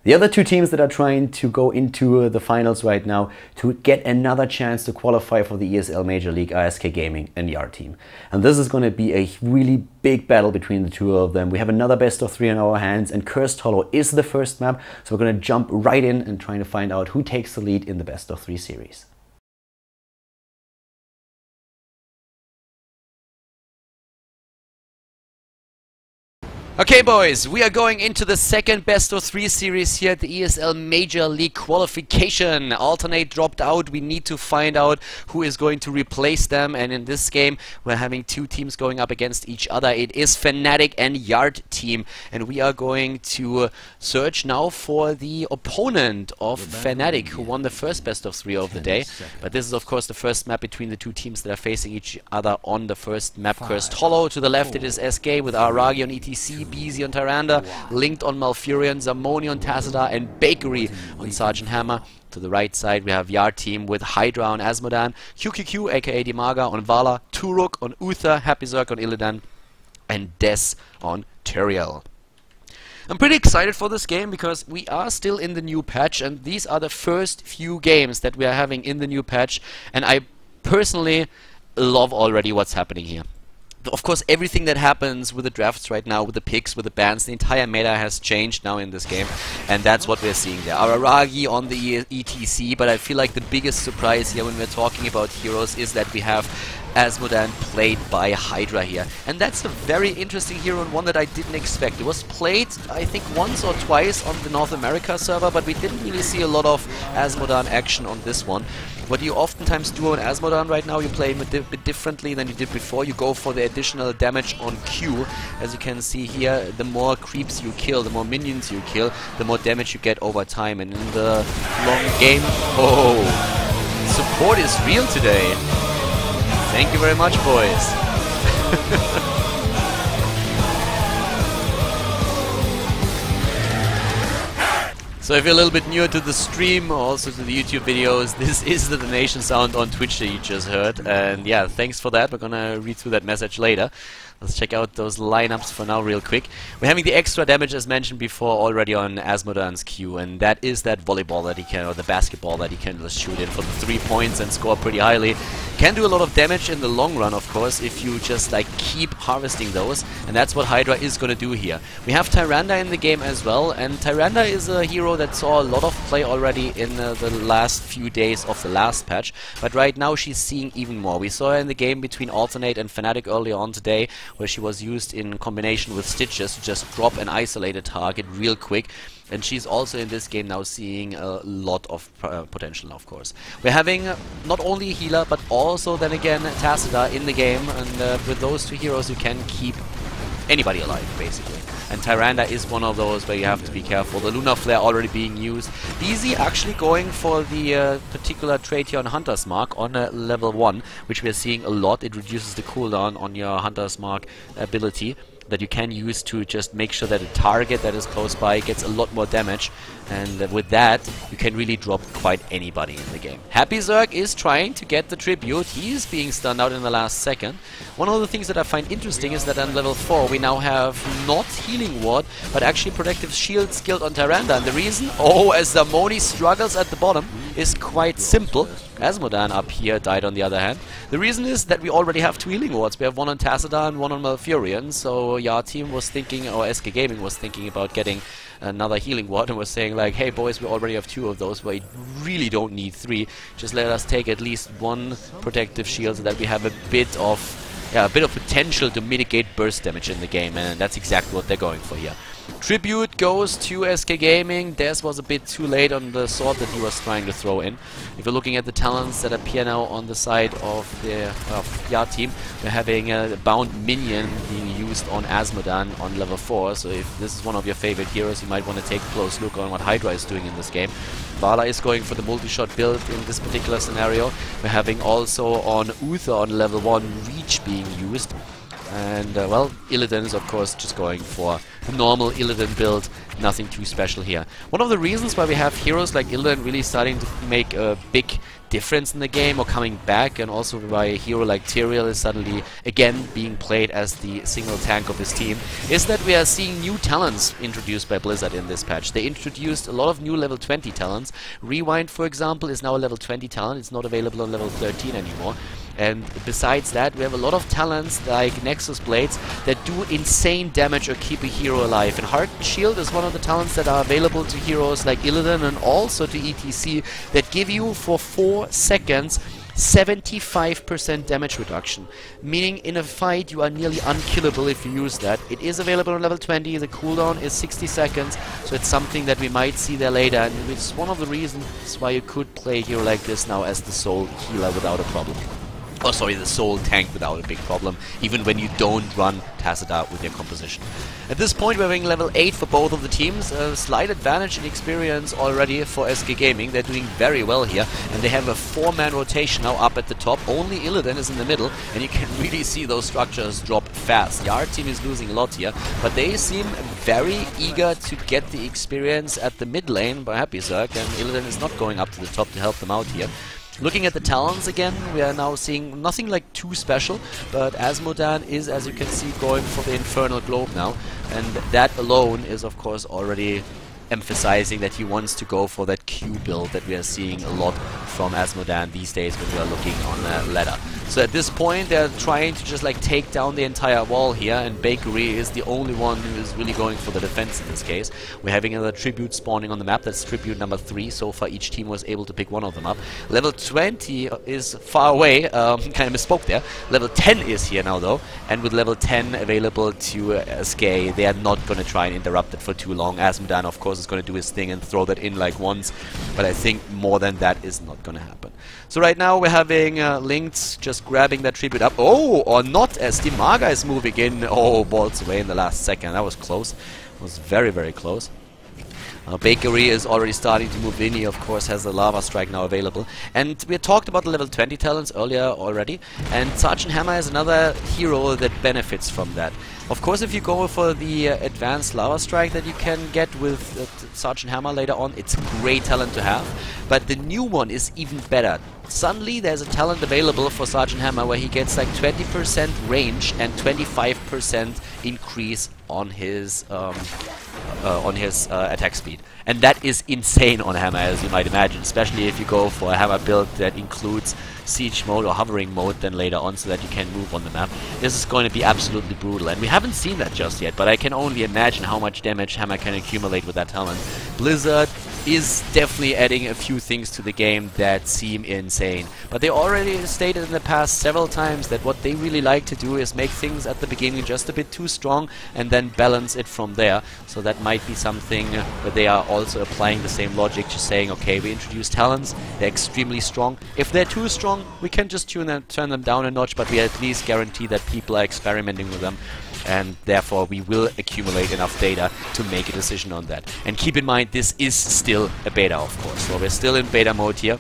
The other two teams that are trying to go into the finals right now to get another chance to qualify for the ESL Major League are SK Gaming and Yard team. And this is going to be a really big battle between the two of them. We have another best of 3 in our hands, and Cursed Hollow is the first map, so we're going to jump right in and trying to find out who takes the lead in the best of 3 series. Okay boys, we are going into the second best of 3 series here at the ESL Major League qualification. Alternate dropped out, we need to find out who is going to replace them, and in this game we're having two teams going up against each other. It is Fnatic and Yard team, and we are going to search now for the opponent of Fnatic, who won the first best of 3 of the day. But this is of course the first map between the two teams that are facing each other on the first map. Cursed Hollow, to the left it is SK with Aragi on ETC, BZ on Tyrande, Linked on Malfurion, Zamoni on Tassadar, and Bakery on Sergeant Hammer. To the right side we have Yard team with Hydra on Asmodan, QQQ aka Dimaga on Vala, Turok on Uther, Happy Zerk on Illidan, and Des on Tyrael. I'm pretty excited for this game because we are still in the new patch, and these are the first few games that we are having in the new patch, and I personally love already what's happening here. Of course, everything that happens with the drafts right now, with the picks, with the bans, the entire meta has changed now in this game, and that's what we're seeing there. Aragi on the ETC, but I feel like the biggest surprise here when we're talking about heroes is that we have Asmodan played by Hydra here. And that's a very interesting hero, and one that I didn't expect. It was played, I think, once or twice on the North America server, but we didn't really see a lot of Asmodan action on this one. What you oftentimes do on Asmodan right now, you play him a bit differently than you did before. You go for the additional damage on Q. As you can see here, the more creeps you kill, the more minions you kill, the more damage you get over time. And in the long game... Oh! Support is real today! Thank you very much, boys! So if you're a little bit newer to the stream, or also to the YouTube videos, this is the donation sound on Twitch that you just heard. And yeah, thanks for that. We're gonna read through that message later. Let's check out those lineups for now real quick. We're having the extra damage, as mentioned before, already on Asmodan's Q, and that is that volleyball that he can, or the basketball that he can just shoot in for the 3 points and score pretty highly. Can do a lot of damage in the long run, of course, if you just like keep harvesting those, and that's what Hydra is gonna do here. We have Tyrande in the game as well, and Tyrande is a hero that saw a lot of play already in the last few days of the last patch, but right now she's seeing even more. We saw her in the game between Alternate and Fnatic earlier on today, where she was used in combination with Stitches to just drop an isolated target real quick. And she's also in this game now seeing a lot of potential, of course. We're having not only a healer, but also then again Tassadar in the game, and with those two heroes you can keep anybody alive, basically. And Tyrande is one of those where you have to be careful. The Lunar Flare already being used. BZ actually going for the particular trait here on Hunter's Mark on level 1, which we're seeing a lot. It reduces the cooldown on your Hunter's Mark ability that you can use to just make sure that a target that is close by gets a lot more damage, and with that you can really drop quite anybody in the game. Happy Zerk is trying to get the tribute. He's being stunned out in the last second. One of the things that I find interesting is that on level 4 we now have not Healing Ward, but actually Protective Shield skilled on Tyrande, and the reason, as Zamoni struggles at the bottom, is quite simple. Asmodan up here died on the other hand. The reason is that we already have 2 Healing Wards. We have one on Tassadar and one on Malfurion, so Yard team was thinking, or SK Gaming was thinking about getting another Healing Ward, and was saying like, hey boys, we already have 2 of those, we really don't need 3. Just let us take at least 1 Protective Shield so that we have a bit of potential to mitigate burst damage in the game, and that's exactly what they're going for here. Tribute goes to SK Gaming. Des was a bit too late on the sword that he was trying to throw in. If you're looking at the talents that appear now on the side of the Yard team, we're having a bound minion being used on Asmodan on level 4, so if this is one of your favorite heroes, you might want to take a close look on what Hydra is doing in this game. Vala is going for the multi-shot build in this particular scenario. We're having also on Uther on level 1 Reach being used. And, well, Illidan is, of course, just going for a normal Illidan build. Nothing too special here. One of the reasons why we have heroes like Illidan really starting to make a big difference in the game or coming back, and also why a hero like Tyrael is suddenly again being played as the single tank of his team, is that we are seeing new talents introduced by Blizzard in this patch. They introduced a lot of new level 20 talents. Rewind, for example, is now a level 20 talent. It's not available on level 13 anymore. And besides that, we have a lot of talents like Nexus Blades that do insane damage or keep a hero alive. And Heart and Shield is one of the talents that are available to heroes like Illidan and also to ETC that give you for 4 seconds 75% damage reduction, meaning in a fight you are nearly unkillable if you use that. It is available on level 20, the cooldown is 60 seconds, so it's something that we might see there later, and it's one of the reasons why you could play a hero like this now as the sole healer without a problem. Oh, sorry, the sole tank without a big problem, even when you don't run Tacita with your composition. At this point, we're having level 8 for both of the teams. A slight advantage in experience already for SK Gaming. They're doing very well here, and they have a 4-man rotation now up at the top. Only Illidan is in the middle, and you can really see those structures drop fast. The our team is losing a lot here, but they seem very eager to get the experience at the mid lane by Happy Zerg, and Illidan is not going up to the top to help them out here. Looking at the talents again, we are now seeing nothing like too special, but Asmodan is, as you can see, going for the Infernal Globe now, and that alone is of course already emphasizing that he wants to go for that Q build that we are seeing a lot from Asmodan these days when we are looking on the ladder. So at this point they're trying to just like take down the entire wall here, and Bakery is the only one who is really going for the defense in this case. We're having another tribute spawning on the map. That's tribute number 3. So far each team was able to pick one of them up. Level 20 is far away, kind of misspoke there. Level 10 is here now though, and with level 10 available to SK, they are not going to try and interrupt it for too long. Asmodan of course is going to do his thing and throw that in like once, but I think more than that is not going to happen. So right now we're having Linked just grabbing that tribute up. Oh, or not, as the Maga is moving in. Oh, balls away in the last second. That was close. It was very, very close. Bakery is already starting to move in. He of course has the Lava Strike now available. And we talked about the level 20 talents earlier already, and Sergeant Hammer is another hero that benefits from that. Of course, if you go for the advanced Lava Strike that you can get with Sergeant Hammer later on, it's a great talent to have. But the new one is even better. Suddenly there's a talent available for Sergeant Hammer where he gets like 20% range and 25% increase on his attack speed. And that is insane on Hammer, as you might imagine, especially if you go for a Hammer build that includes siege mode or hovering mode then later on, so that you can move on the map. This is going to be absolutely brutal, and we haven't seen that just yet, but I can only imagine how much damage Hammer can accumulate with that talent. Blizzard is definitely adding a few things to the game that seem insane, but they already stated in the past several times that what they really like to do is make things at the beginning just a bit too strong and then balance it from there. So that might be something where they are also applying the same logic, just saying, okay, we introduce talents, they're extremely strong. If they're too strong, we can just turn them down a notch, but we at least guarantee that people are experimenting with them, and therefore we will accumulate enough data to make a decision on that. And keep in mind, this is still a beta, of course, so we're still in beta mode here.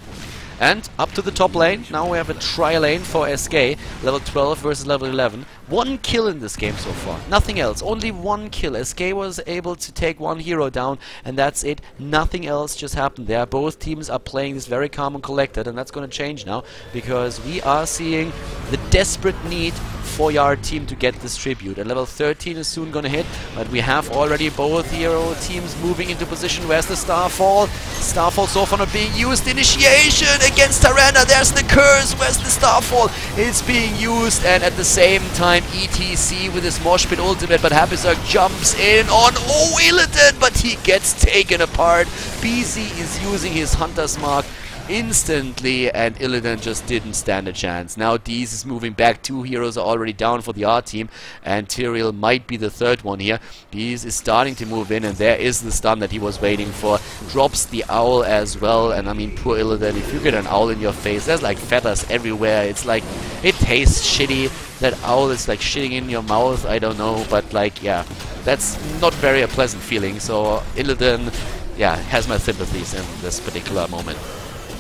And up to the top lane, now we have a tri-lane for SK, level 12 versus level 11. 1 kill in this game so far, nothing else, only 1 kill. SK was able to take 1 hero down, and that's it. Nothing else just happened there. Both teams are playing this very calm and collected, and that's going to change now, because we are seeing the desperate need for our team to get this tribute. And level 13 is soon going to hit, but we have already both hero teams moving into position. Where's the Starfall? Starfall so far not being used. Initiation against Tyrannus. There's the curse. Where's the Starfall? It's being used, and at the same time ETC with his Mosh Pit ultimate, but Happy Zerg jumps in on Illidan, but he gets taken apart. BZ is using his Hunter's Mark instantly, and Illidan just didn't stand a chance. Now Deez is moving back. 2 heroes are already down for the R team, and Tyrael might be the 3rd one here. Deez is starting to move in, and there is the stun that he was waiting for. Drops the owl as well, and I mean, poor Illidan, if you get an owl in your face, there's like feathers everywhere. It's like, it tastes shitty. That owl is like shitting in your mouth, I don't know, but like, yeah, that's not very a pleasant feeling. So Illidan, yeah, has my sympathies in this particular moment.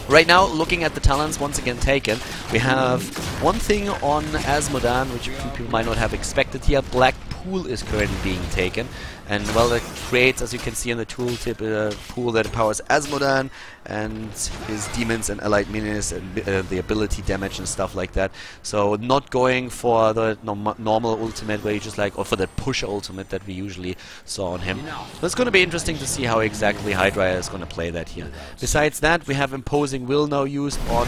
Right now, looking at the talents once again taken, we have one thing on Asmodan, which people might not have expected here. Black Pool is currently being taken, and well, that creates, as you can see in the tooltip, a pool that empowers Asmodan and his demons and allied minions and the ability damage and stuff like that. So not going for the normal ultimate where you just like, or for the pusher ultimate that we usually saw on him. So it's going to be interesting to see how exactly Hydra is going to play that here. Besides that, we have Imposing Will now used on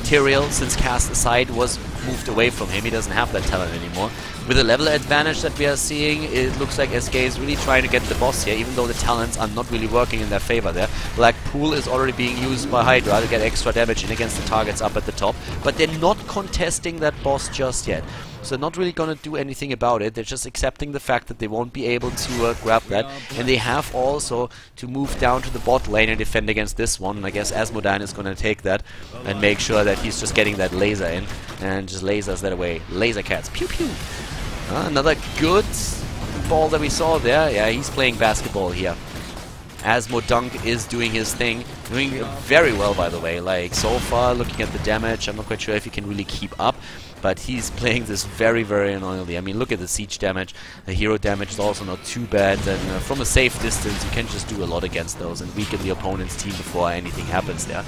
Tyrael, since Cast Aside was moved away from him. He doesn't have that talent anymore. With the level advantage that we are seeing, it looks like SK is really trying to get the boss here, even though the talents are not really working in their favor there. Black Pool is already being used by Hydra to get extra damage in against the targets up at the top, but they're not contesting that boss just yet. So not really gonna do anything about it. They're just accepting the fact that they won't be able to grab that, and they have also to move down to the bot lane and defend against this one. And I guess Asmodan is gonna take that and make sure that he's just getting that laser in and just lasers that away. Laser cats, pew pew. Another good ball that we saw there. Yeah, he's playing basketball here. Asmodunk is doing his thing, doing very well, by the way. Like, so far, looking at the damage, I'm not quite sure if he can really keep up, but he's playing this very, very annoyingly. I mean, look at the siege damage. The hero damage is also not too bad, and from a safe distance, you can just do a lot against those and weaken the opponent's team before anything happens there.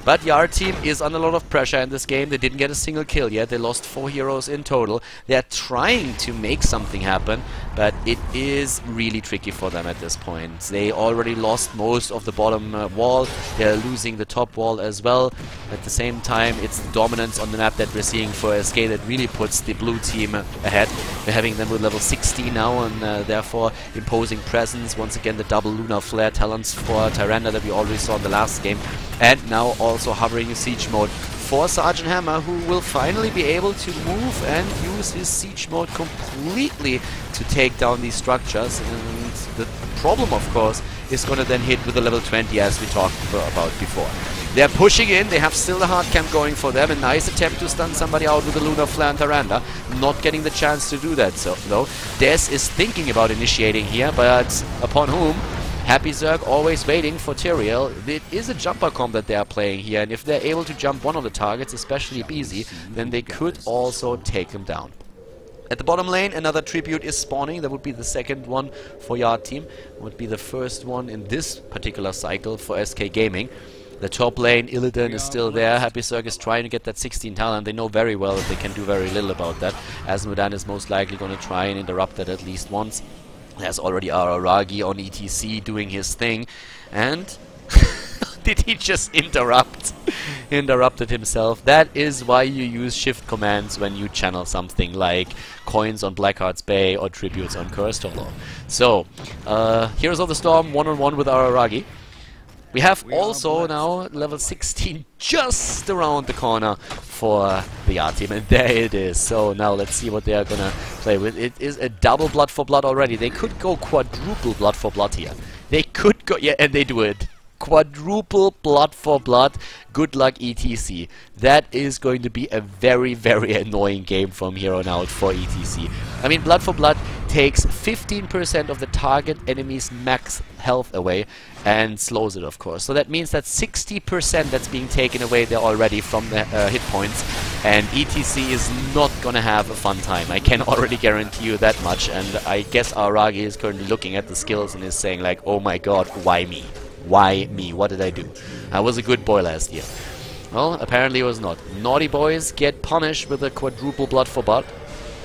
But Yar team is under a lot of pressure in this game. They didn't get a single kill yet. They lost 4 heroes in total. They're trying to make something happen, but it is really tricky for them at this point. They already lost most of the bottom wall. They're losing the top wall as well. At the same time, it's the dominance on the map that we're seeing for SK that really puts the blue team ahead. We're having them with level 60 now, and therefore imposing presence. Once again, the double Lunar Flare talents for Tyrande that we already saw in the last game. And now also hovering in siege mode for Sergeant Hammer, who will finally be able to move and use his siege mode completely to take down these structures. And the problem, of course, is going to then hit with the level 20, as we talked about before. They're pushing in. They have still a hard camp going for them. A nice attempt to stun somebody out with the Lunar Flare and Tyrande. Not getting the chance to do that, so though. Des is thinking about initiating here, but upon whom? Happy Zerg always waiting for Tyrael. It is a jumper comp that they are playing here, and if they're able to jump one of the targets, especially BZ, then they could also take him down. At the bottom lane, another tribute is spawning. That would be the second one for Yard team. Would be the first one in this particular cycle for SK Gaming. The top lane, Illidan is still there. Happy Zerg is trying to get that 16 talent. They know very well that they can do very little about that. Asmodan is most likely going to try and interrupt that at least once. There's already Araragi on ETC doing his thing, and did he just interrupt? Interrupted himself. That is why you use shift commands when you channel something like coins on Blackheart's Bay or tributes on Cursed Hollow. So, Heroes of the Storm one-on-one with Araragi. We have also now level 16 just around the corner for the Yard team, and there it is. So now let's see what they are gonna play with. It is a double blood for blood already. They could go quadruple blood for blood here. They could go, yeah, and they do it. Quadruple blood for blood. Good luck, ETC. That is going to be a very, very annoying game from here on out for ETC. I mean, blood for blood takes 15% of the target enemy's max health away and slows it, of course. So that means that 60% that's being taken away there already from the hit points, and ETC is not gonna have a fun time. I can already guarantee you that much, and I guess Aragi is currently looking at the skills and is saying like, oh my god, why me? Why me? What did I do? I was a good boy last year. Well, apparently it was not. Naughty boys get punished with a quadruple blood for blood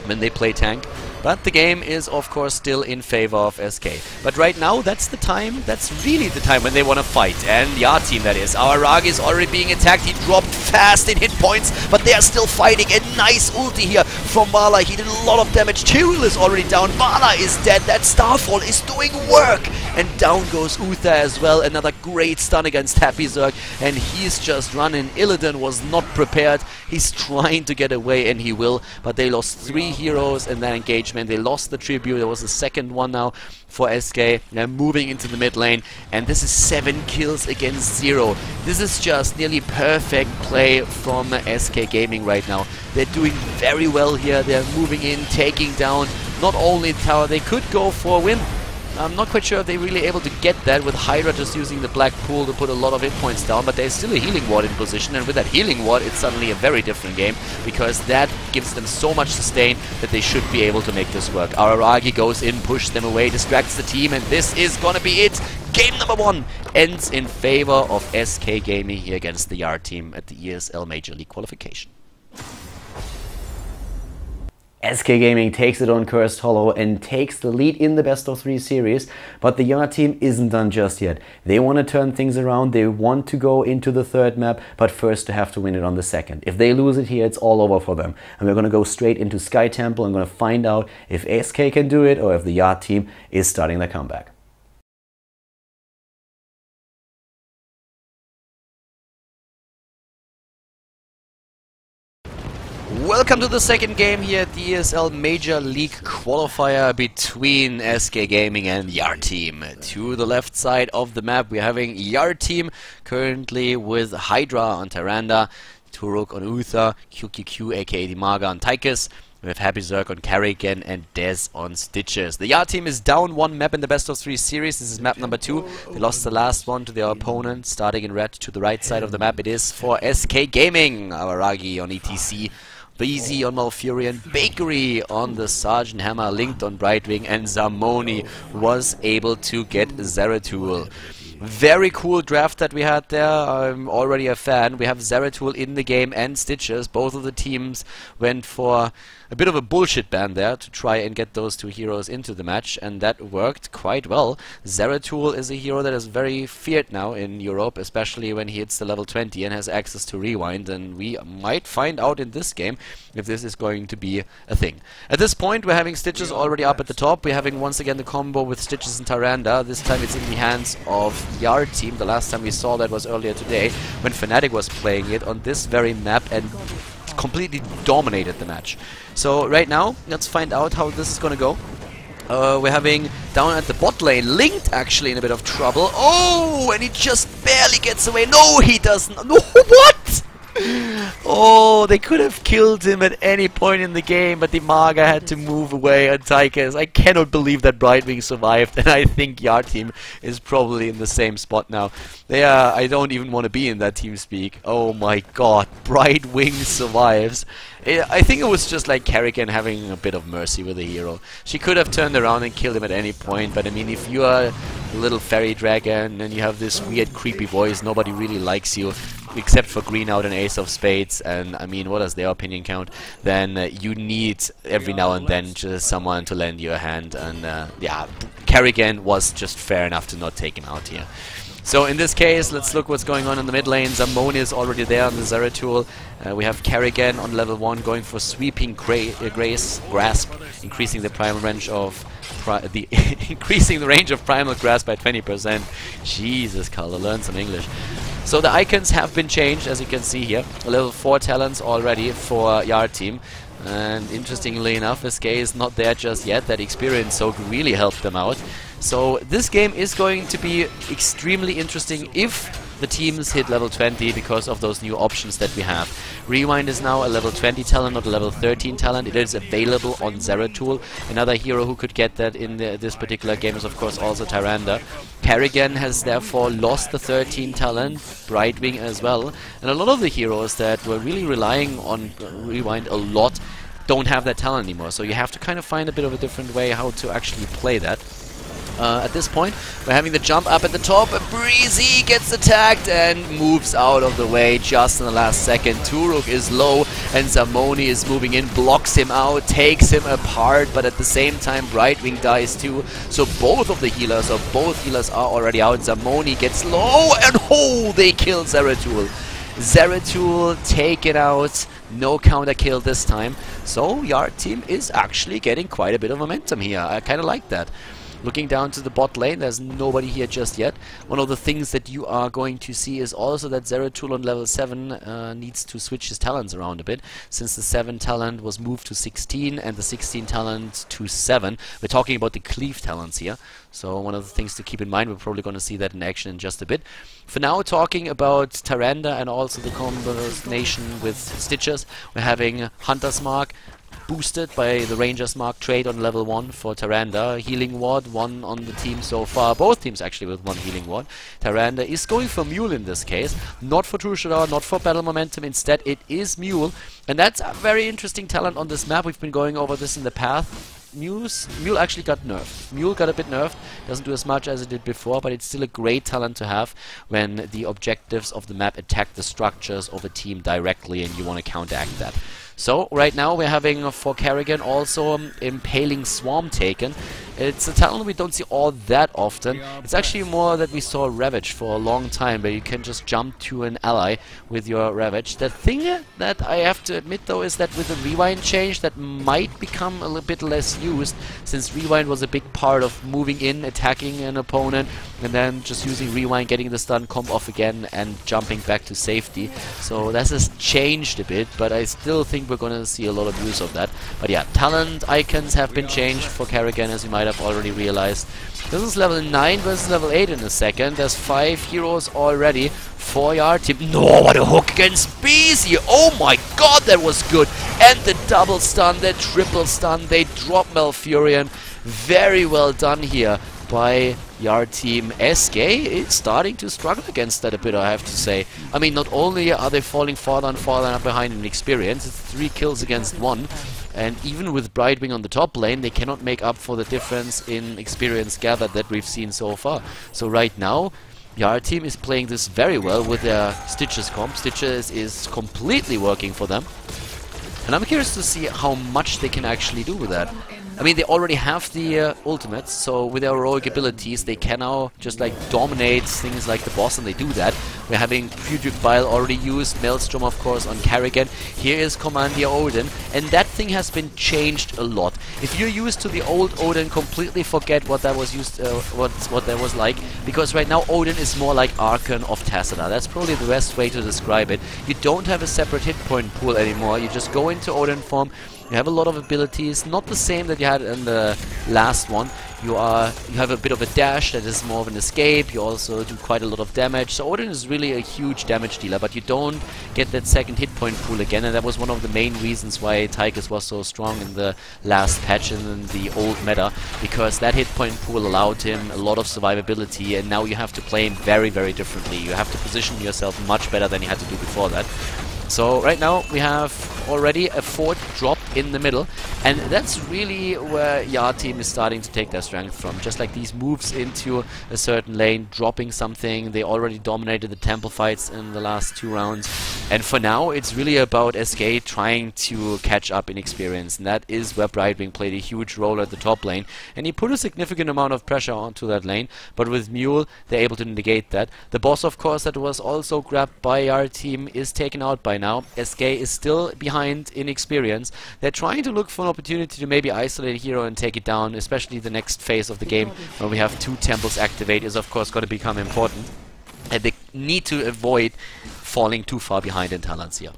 when they play tank. But the game is, of course, still in favor of SK. But right now, that's the time, that's really the time when they want to fight. And the Yard team, that is. Araragi is already being attacked. He dropped fast in hit points, but they are still fighting. A nice ulti here from Bala. He did a lot of damage. Tyrael is already down. Bala is dead. That Starfall is doing work. And down goes Uther as well. Another great stun against Happy Zerg. And he's just running. Illidan was not prepared. He's trying to get away, and he will. But they lost 3 heroes in that engagement. They lost the tribute. There was a second one now for SK. They're moving into the mid lane, and this is 7 kills against 0. This is just nearly perfect play from SK Gaming right now. They're doing very well here. They're moving in, taking down not only the tower. They could go for a win. I'm not quite sure if they're really able to get that with Hydra just using the black pool to put a lot of hit points down, but there's still a healing ward in position, and with that healing ward it's suddenly a very different game, because that gives them so much sustain that they should be able to make this work. Araragi goes in, pushes them away, distracts the team, and this is gonna be it. Game number 1 ends in favor of SK Gaming here against the Yard team at the ESL Major League qualification. SK Gaming takes it on Cursed Hollow and takes the lead in the best-of-3 series, but the Yard team isn't done just yet. They want to turn things around, they want to go into the third map, but first they have to win it on the second. If they lose it here, it's all over for them. And we're going to go straight into Sky Temple and going to find out if SK can do it or if the Yard team is starting their comeback. Welcome to the second game here at the ESL Major League qualifier between SK Gaming and Yard team. To the left side of the map we're having Yard team currently with Hydra on Tyrande, Turok on Uther, QQQ aka Dimaga on Tychus. We have Happy Zerg on Carrigan and Dez on Stitches. The Yard team is down 1 map in the best-of-3 series. This is map number 2. They lost the last one to their opponent. Starting in red to the right side of the map, it is for SK Gaming. Araragi on ETC. Beezy on Malfurion, Bakery on the Sergeant Hammer, linked on Brightwing, and Zamoni was able to get Zeratul. Very cool draft that we had there. I'm already a fan. We have Zeratul in the game and Stitches. Both of the teams went for a bit of a bullshit ban there to try and get those 2 heroes into the match, and that worked quite well. Zeratul is a hero that is very feared now in Europe, especially when he hits the level 20 and has access to rewind, and we might find out in this game if this is going to be a thing. At this point we're having Stitches already up at the top. We're having once again the combo with Stitches and Tyrande. This time it's in the hands of Yard team. The last time we saw that was earlier today when Fnatic was playing it on this very map and completely dominated the match. So right now let's find out how this is gonna go. We're having down at the bot lane Linked actually in a bit of trouble. Oh, and he just barely gets away. No, he doesn't. No, what? Oh, they could have killed him at any point in the game, but Dimaga had to move away on Tychus. I cannot believe that Brightwing survived, and I think Yard team is probably in the same spot now. I don't even want to be in that team speak. Oh my god, Brightwing survives. I think it was just like Carrigan having a bit of mercy with the hero. She could have turned around and killed him at any point, but I mean, if you are a little fairy dragon and you have this weird creepy voice, nobody really likes you except for Green Out and Ace of Spades, and I mean, what does their opinion count? Then you need every now and then just someone to lend you a hand, and yeah, Carrigan was just fair enough to not take him out here. So in this case, let's look what's going on in the mid lane. Zamoni is already there on the Zeratul. We have Carrigan on level 1 going for Sweeping Grasp, increasing the primal range of increasing the range of Primal Grasp by 20%. Jesus, Khaldor, learn some English. So the icons have been changed, as you can see here. Level 4 talents already for Yard team. And interestingly enough, SK is not there just yet. That experience soak really helped them out. So this game is going to be extremely interesting if the teams hit level 20 because of those new options that we have. Rewind is now a level 20 talent, not a level 13 talent. It is available on Zeratul. Another hero who could get that in this particular game is of course also Tyrande. Carrigan has therefore lost the 13 talent, Brightwing as well. And a lot of the heroes that were really relying on Rewind a lot don't have that talent anymore. So you have to kind of find a bit of a different way how to actually play that. At this point, we're having the jump up at the top. Breezy gets attacked and moves out of the way just in the last second. Turok is low and Zamoni is moving in, blocks him out, takes him apart, but at the same time Brightwing dies too. So both of the healers, or both healers are already out. Zamoni gets low and oh, they kill Zeratul. Zeratul taken out, no counter kill this time. So Yard team is actually getting quite a bit of momentum here. I kind of like that. Looking down to the bot lane, there's nobody here just yet. One of the things that you are going to see is also that Zeratul on level 7 needs to switch his talents around a bit, since the 7 talent was moved to 16 and the 16 talent to 7. We're talking about the cleave talents here, so one of the things to keep in mind. We're probably going to see that in action in just a bit. For now, talking about Tyrande and also the combination with Stitches, we're having Hunter's Mark, boosted by the Ranger's Mark trade on level 1 for Tyrande. Healing ward, 1 on the team so far. Both teams actually with 1 healing ward. Tyrande is going for Mule in this case. Not for True Shadar, not for Battle Momentum. Instead, it is Mule. And that's a very interesting talent on this map. We've been going over this in the past. Mule actually got nerfed. Mule got a bit nerfed, doesn't do as much as it did before, but it's still a great talent to have when the objectives of the map attack the structures of a team directly and you want to counteract that. So, right now we're having for Kerrigan also Impaling Swarm taken. It's a talent we don't see all that often. It's actually more that we saw Ravage for a long time, where you can just jump to an ally with your Ravage. The thing that I have to admit though is that with the Rewind change that might become a little bit less used, since Rewind was a big part of moving in, attacking an opponent, and then just using Rewind, getting the stun comp off again, and jumping back to safety. So that has changed a bit, but I still think we're gonna see a lot of use of that. But yeah, talent icons have been changed for Kerrigan, as you might have already realized. This is level 9 versus level 8 in a second. There's 5 heroes already for your team. No, what a hook against BZ! Oh my god, that was good! And the double stun, the triple stun, they drop Malfurion. Very well done here by your team. SK is starting to struggle against that a bit, I have to say. I mean, not only are they falling farther and farther behind in experience, it's 3 kills against 1. And even with Brightwing on the top lane, they cannot make up for the difference in experience gathered that we've seen so far. So right now, our team is playing this very well with their Stitches comp. Stitches is completely working for them. And I'm curious to see how much they can actually do with that. I mean, they already have the ultimates, so with their heroic abilities, they can now just like dominate things like the boss, and they do that. We're having Putrid Bile already used, Maelstrom of course on Kerrigan. Here is Commandia Odin, and that thing has been changed a lot. If you're used to the old Odin, completely forget what that was used, what that was like, because right now Odin is more like Archon of Tassadar. That's probably the best way to describe it. You don't have a separate hit point pool anymore. You just go into Odin form. You have a lot of abilities, not the same that you had in the last one. You have a bit of a dash that is more of an escape. You also do quite a lot of damage. So Odin is really a huge damage dealer, but you don't get that second hit point pool again, and that was one of the main reasons why Tychus was so strong in the last patch and in the old meta, because that hit point pool allowed him a lot of survivability, and now you have to play him very, very differently. You have to position yourself much better than you had to do before that. So right now we have already a 4th drop in the middle, and that's really where your team is starting to take their strength from. Just like these moves into a certain lane, dropping something. They already dominated the temple fights in the last 2 rounds, and for now it's really about SK trying to catch up in experience, and that is where Brightwing played a huge role at the top lane, and he put a significant amount of pressure onto that lane, but with Mule they're able to negate that. The boss, of course, that was also grabbed by our team is taken out by now. SK is still behind in experience. They're trying to look for an opportunity to maybe isolate a hero and take it down, especially the next phase of the game when we have 2 temples activate is of course going to become important. And they need to avoid falling too far behind in talents here.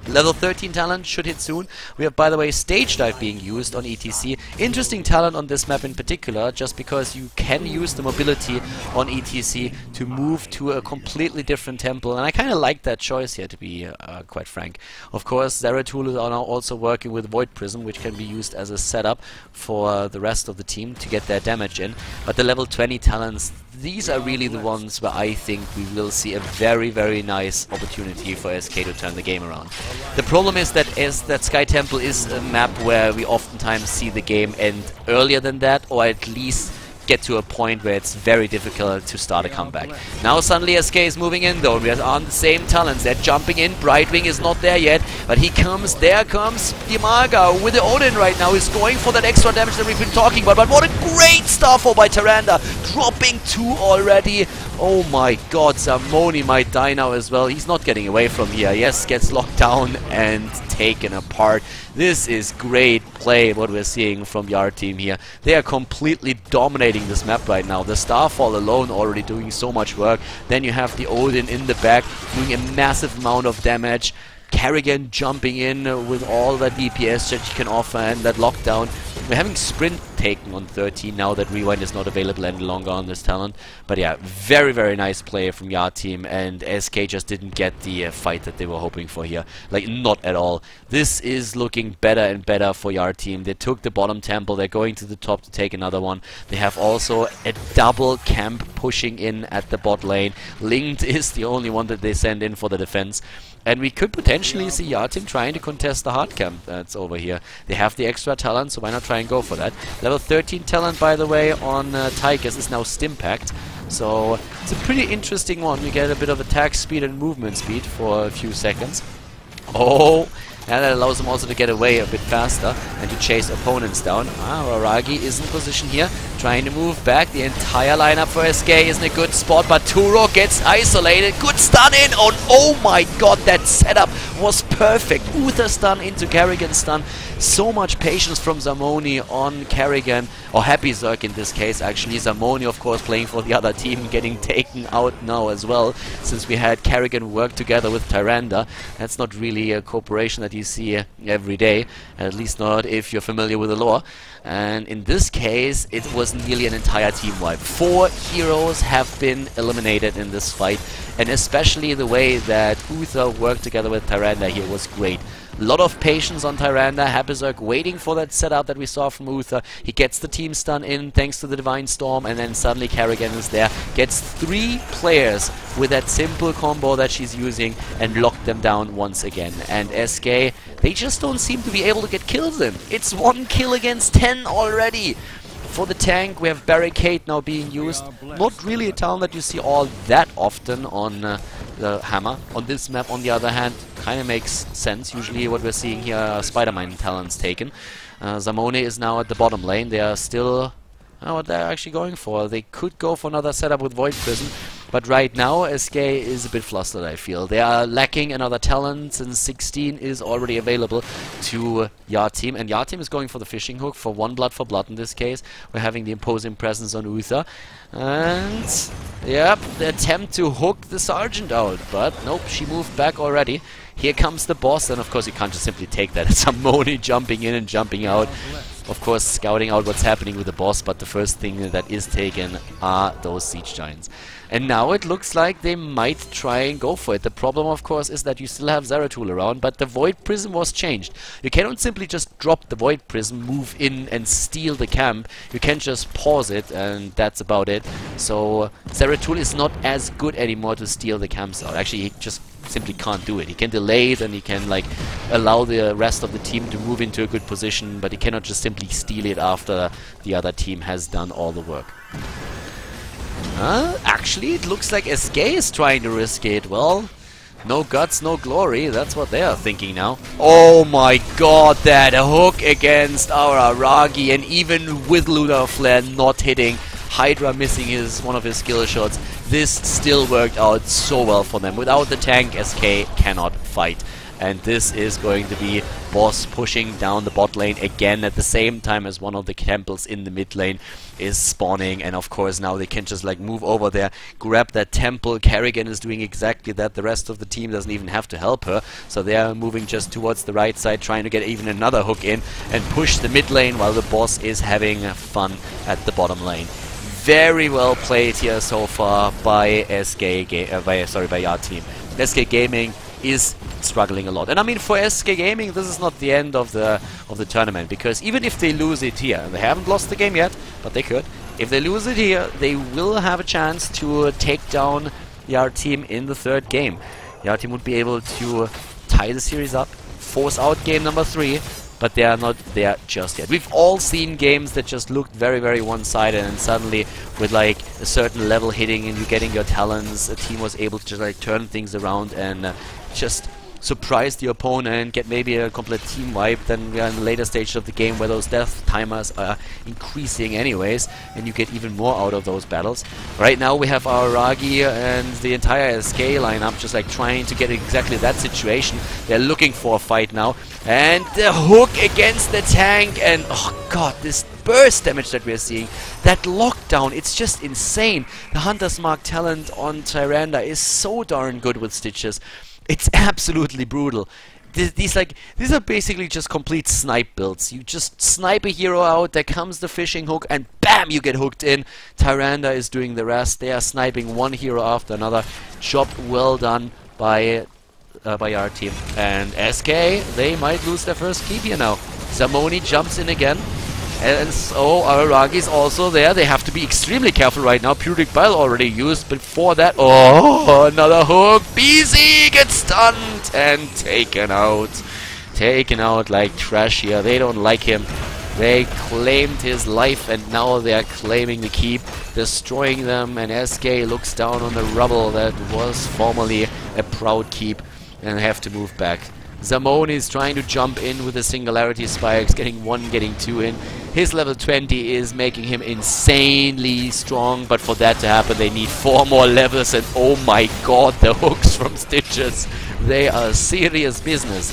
Level 13 talent should hit soon. We have, by the way, Stage Dive being used on ETC. Interesting talent on this map in particular, just because you can use the mobility on ETC to move to a completely different temple, and I kind of like that choice here, to be quite frank. Of course, Zeratul are now also working with Void Prism, which can be used as a setup for the rest of the team to get their damage in. But the level 20 talents, these are really the ones where I think we will see a very, very nice opportunity for SK to turn the game around. The problem is that Sky Temple is a map where we oftentimes see the game end earlier than that, or at least get to a point where it's very difficult to start a comeback. Now suddenly SK is moving in though, we are on the same talents, they're jumping in, Brightwing is not there yet, but he comes, there comes Dimaga with the Odin right now, he's going for that extra damage that we've been talking about, but what a great Starfall by Tyrande, dropping 2 already. Oh my god, Zamoni might die now as well. He's not getting away from here. Yes, gets locked down and taken apart. This is great play, what we're seeing from your team here. They are completely dominating this map right now. The Starfall alone already doing so much work. Then you have the Odin in the back doing a massive amount of damage. Kerrigan jumping in with all that DPS that she can offer and that lockdown. We're having Sprint taken on 13 now that Rewind is not available any longer on this talent. But yeah, very, very nice play from Yard Team, and SK just didn't get the fight that they were hoping for here. Like, not at all. This is looking better and better for Yard Team. They took the bottom temple, they're going to the top to take another one. They have also a double camp pushing in at the bot lane. Linked is the only one that they send in for the defense. And we could potentially see Yard Team trying to contest the hard camp that's over here. They have the extra talent, so why not try and go for that? Level 13 talent, by the way, on Tigers is now Stimpact. So it's a pretty interesting one. You get a bit of attack speed and movement speed for a few seconds. Oh! And that allows them also to get away a bit faster and to chase opponents down. Raragi is in position here, trying to move back. The entire lineup for SK is in a good spot, but Turok gets isolated. Good stun in on, oh my god, that setup was perfect. Uther stun into Kerrigan's stun. So much patience from Zamoni on Kerrigan, or Happy Zerk in this case actually. Zamoni of course playing for the other team, getting taken out now as well, since we had Kerrigan work together with Tyrande. That's not really a cooperation that you see every day, at least not if you're familiar with the lore. And in this case it was nearly an entire team wipe. 4 heroes have been eliminated in this fight, and especially the way that Uther worked together with Tyrande here was great. A lot of patience on Tyrande. Happyzerk waiting for that setup that we saw from Uther. He gets the team stun in thanks to the Divine Storm, and then suddenly Kerrigan is there. Gets 3 players with that simple combo that she's using and locked them down once again. And SK, they just don't seem to be able to get kills in. It's 1 kill against 10 already. For the tank, we have Barricade now being used. Not really a talent that you see all that often on the Hammer. On this map, on the other hand, kind of makes sense. Usually what we're seeing here are Spider-Man talents taken. Zamoni is now at the bottom lane. They are still... what they're actually going for. They could go for another setup with Void Prison, but right now SK is a bit flustered, I feel. They are lacking another talent, since 16 is already available to Yard Team, and Yard Team is going for the fishing hook for 1 blood for blood in this case. We're having the imposing presence on Uther, and yep, the attempt to hook the Sergeant out, but nope, she moved back already. Here comes the boss, and of course you can't just simply take that. It's Zamoni jumping in and jumping out. Of course, scouting out what's happening with the boss, but the first thing that is taken are those Siege Giants. And now it looks like they might try and go for it. The problem, of course, is that you still have Zeratul around, but the Void Prism was changed. You cannot simply just drop the Void Prism, move in and steal the camp. You can just pause it, and that's about it. So Zeratul is not as good anymore to steal the camps out. Actually, he just simply can't do it. He can delay it, and he can like allow the rest of the team to move into a good position, but he cannot just simply steal it after the other team has done all the work. Actually, it looks like SK is trying to risk it. Well, no guts, no glory. That's what they are thinking now. Oh my god, that hook against our Aragi, and even with Lunar Flare not hitting, Hydra missing one of his skill shots, this still worked out so well for them. Without the tank, SK cannot fight. And this is going to be Boss pushing down the bot lane again at the same time as one of the temples in the mid lane is spawning. And of course now they can just like move over there, grab that temple. Kerrigan is doing exactly that. The rest of the team doesn't even have to help her. So they are moving just towards the right side, trying to get even another hook in and push the mid lane while the boss is having fun at the bottom lane. Very well played here so far by by Yard Team. SK Gaming is struggling a lot, and I mean for SK Gaming this is not the end of the tournament, because even if they lose it here, and they haven't lost the game yet, but they could, if they lose it here, they will have a chance to take down Yard Team in the 3rd game. Yard Team would be able to tie the series up, force out game number 3. But they are not there just yet. We've all seen games that just looked very, very one-sided, and suddenly with like a certain level hitting and you getting your talents, a team was able to just like turn things around and just surprise the opponent, get maybe a complete team wipe. Then we are in the later stage of the game where those death timers are increasing anyways, and you get even more out of those battles. Right now we have our Ragi and the entire SK lineup just like trying to get exactly that situation. They're looking for a fight now, and the hook against the tank, and oh god, this burst damage that we're seeing, that lockdown, it's just insane. The Hunter's Mark talent on Tyrande is so darn good with Stitches. It's absolutely brutal. These are basically just complete snipe builds. You just snipe a hero out, there comes the fishing hook, and bam, you get hooked in. Tyrande is doing the rest. They are sniping one hero after another. Job well done by our team. And SK, they might lose their first keep here now. Zamoni jumps in again. And so Araragi is also there. They have to be extremely careful right now. Puric Bile already used. Before that, oh, another hook. BZ gets stunned and taken out. Taken out like trash here. They don't like him. They claimed his life and now they are claiming the keep, destroying them. And SK looks down on the rubble that was formerly a proud keep and have to move back. Zamoni is trying to jump in with the singularity spikes, getting 1, getting 2 in. His level 20 is making him insanely strong, but for that to happen they need 4 more levels, and oh my god, the hooks from Stitches, they are serious business.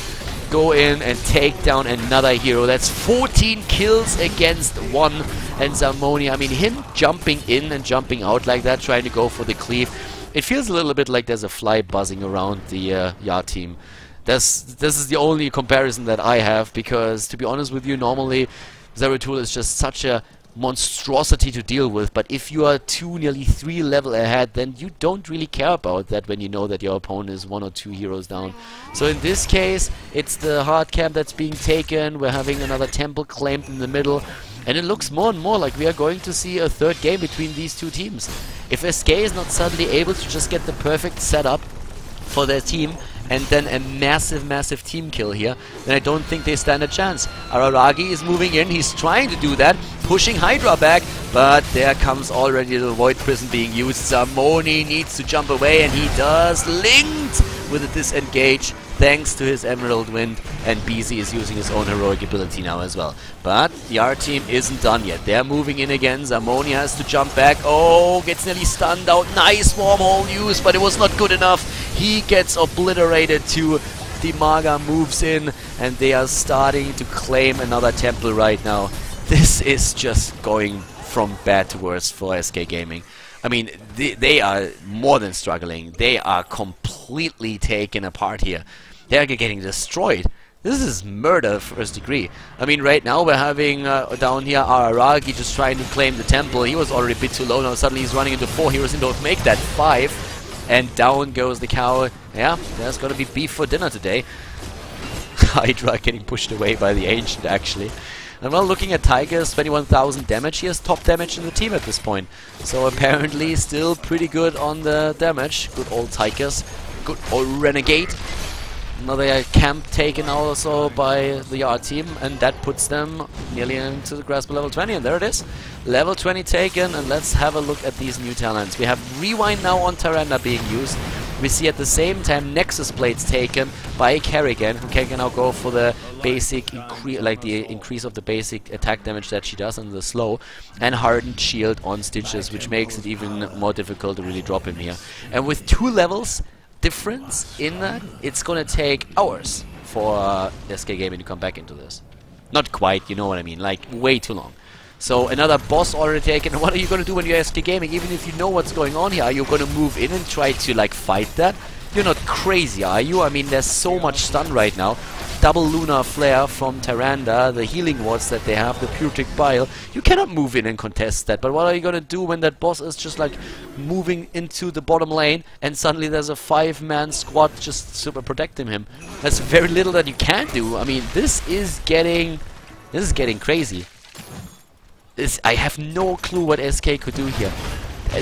Go in and take down another hero. That's 14 kills against 1, and Zamoni, I mean, him jumping in and jumping out like that, trying to go for the cleave, it feels a little bit like there's a fly buzzing around the Yard team. This is the only comparison that I have, because to be honest with you, normally Zeratul is just such a monstrosity to deal with, but if you are 2, nearly 3 level ahead, then you don't really care about that when you know that your opponent is 1 or 2 heroes down. So in this case, it's the hard camp that's being taken. We're having another temple claimed in the middle, and it looks more and more like we are going to see a third game between these two teams. If SK is not suddenly able to just get the perfect setup for their team, and then a massive team kill here, then I don't think they stand a chance. Araragi is moving in, he's trying to do that, pushing Hydra back, but there comes already the Void Prison being used. Zamoni needs to jump away, and he does, linked with a disengage thanks to his Emerald Wind, and BZ is using his own heroic ability now as well. But the R team isn't done yet. They're moving in again. Zamoni has to jump back. Oh, gets nearly stunned out. Nice wormhole use, but it was not good enough. He gets obliterated too. Dimaga moves in, and they are starting to claim another temple right now. This is just going from bad to worse for SK Gaming. I mean, they are more than struggling. They are completely taken apart here. They are getting destroyed. This is murder first degree. I mean, right now we're having down here Araragi just trying to claim the temple. He was already a bit too low. Now suddenly he's running into 4 heroes into make that 5. And down goes the cow. Yeah, there's gonna be beef for dinner today. Hydra getting pushed away by the Ancient, actually. And well, looking at Tiger's 21,000 damage, he has top damage in the team at this point. So apparently still pretty good on the damage. Good old Tigers. Good old Renegade. Another camp taken also by the Yard team, and that puts them nearly into the grasp of level 20, and there it is. Level 20 taken, and let's have a look at these new talents. We have Rewind now on Tyrande being used. We see at the same time Nexus Blades taken by Kerrigan, who can now go for the basic increase of the basic attack damage that she does on the slow, and Hardened Shield on Stitches, which makes it even more difficult to really drop him here. And with 2 levels difference in that, it's gonna take hours for SK Gaming to come back into this. Not quite, you know what I mean, like way too long. So another boss already taken. What are you gonna do when you're SK Gaming? Even if you know what's going on here, are you gonna move in and try to like fight that? You're not crazy, are you? I mean, there's so much stun right now. Double Lunar Flare from Tyrande, the healing wards that they have, the Puric Bile. You cannot move in and contest that, but what are you gonna do when that boss is just like moving into the bottom lane and suddenly there's a 5-man squad just super protecting him? There's very little that you can do. I mean, this is getting crazy. I have no clue what SK could do here.